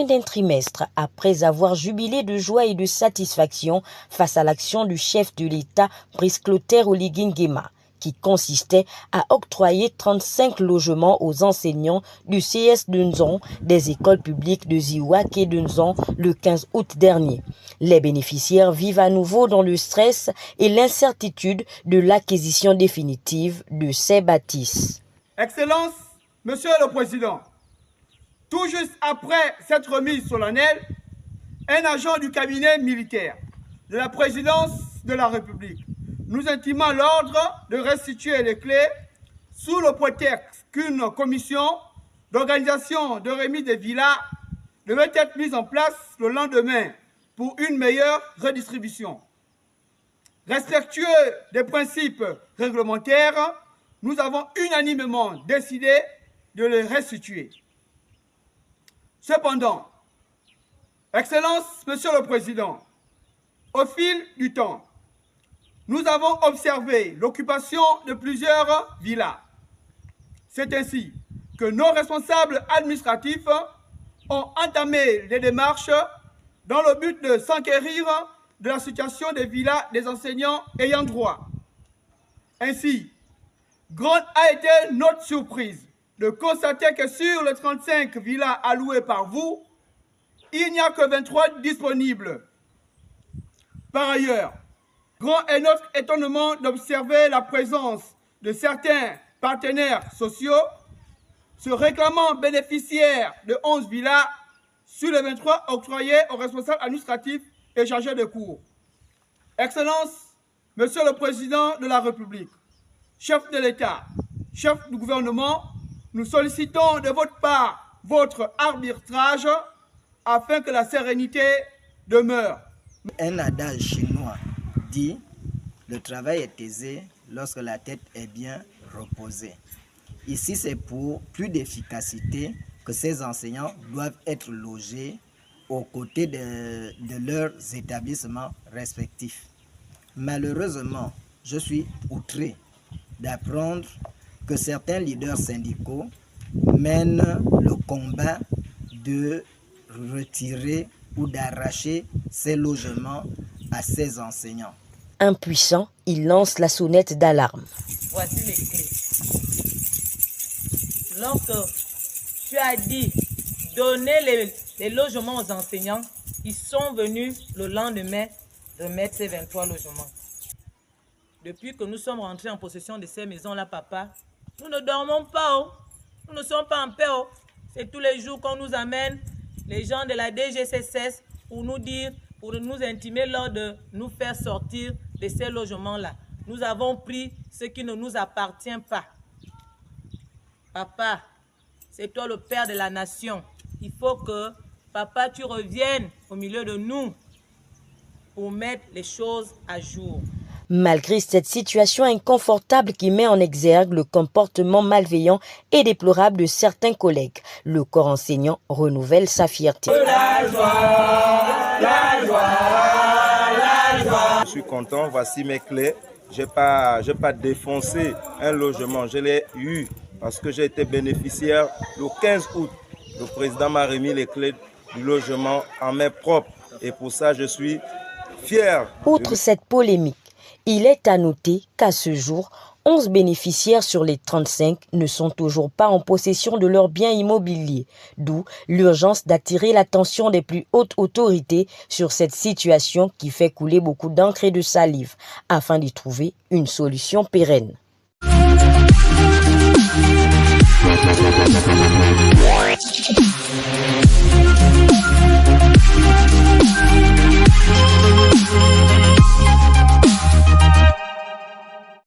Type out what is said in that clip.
moins d'un trimestre après avoir jubilé de joie et de satisfaction face à l'action du chef de l'État, Brice Clotaire Oligui Nguema, qui consistait à octroyer 35 logements aux enseignants du CS de Nzon des écoles publiques de Ziwak et de Nzon le 15 août dernier. Les bénéficiaires vivent à nouveau dans le stress et l'incertitude de l'acquisition définitive de ces bâtisses. Excellence, Monsieur le Président, tout juste après cette remise solennelle, un agent du cabinet militaire de la présidence de la République nous intima l'ordre de restituer les clés sous le prétexte qu'une commission d'organisation de remise des villas devait être mise en place le lendemain pour une meilleure redistribution. Respectueux des principes réglementaires, nous avons unanimement décidé de les restituer. Cependant, Excellence, Monsieur le Président, au fil du temps, nous avons observé l'occupation de plusieurs villas. C'est ainsi que nos responsables administratifs ont entamé les démarches dans le but de s'enquérir de la situation des villas des enseignants ayant droit. Ainsi, grande a été notre surprise de constater que sur les 35 villas allouées par vous, il n'y a que 23 disponibles. Par ailleurs, grand est notre étonnement d'observer la présence de certains partenaires sociaux se réclamant bénéficiaires de 11 villas sur les 23 octroyés aux responsables administratifs et chargés de cours. Excellence, Monsieur le Président de la République, chef de l'État, chef du gouvernement, nous sollicitons de votre part votre arbitrage afin que la sérénité demeure. Un adage chinois dit « Le travail est aisé lorsque la tête est bien reposée ». Ici, c'est pour plus d'efficacité que ces enseignants doivent être logés aux côtés de leurs établissements respectifs. Malheureusement, je suis outré d'apprendre que certains leaders syndicaux mènent le combat de retirer ou d'arracher ces logements à ces enseignants. Impuissant, il lance la sonnette d'alarme. Voici les clés. Lorsque tu as dit donner les logements aux enseignants, ils sont venus le lendemain remettre ces 23 logements. Depuis que nous sommes rentrés en possession de ces maisons-là, papa, nous ne dormons pas, oh. Nous ne sommes pas en paix. Oh. C'est tous les jours qu'on nous amène les gens de la DGCSS pour nous dire, pour nous intimer lors de nous faire sortir de ces logements-là. Nous avons pris ce qui ne nous appartient pas. Papa, c'est toi le père de la nation. Il faut que, papa, tu reviennes au milieu de nous pour mettre les choses à jour. Malgré cette situation inconfortable qui met en exergue le comportement malveillant et déplorable de certains collègues, le corps enseignant renouvelle sa fierté. La joie, la joie, la joie. Je suis content, voici mes clés. Je n'ai pas défoncé un logement, je l'ai eu parce que j'ai été bénéficiaire le 15 août. Le président m'a remis les clés du logement en main propre et pour ça je suis fier. Outre cette polémique, il est à noter qu'à ce jour, 11 bénéficiaires sur les 35 ne sont toujours pas en possession de leurs biens immobiliers, d'où l'urgence d'attirer l'attention des plus hautes autorités sur cette situation qui fait couler beaucoup d'encre et de salive, afin d'y trouver une solution pérenne.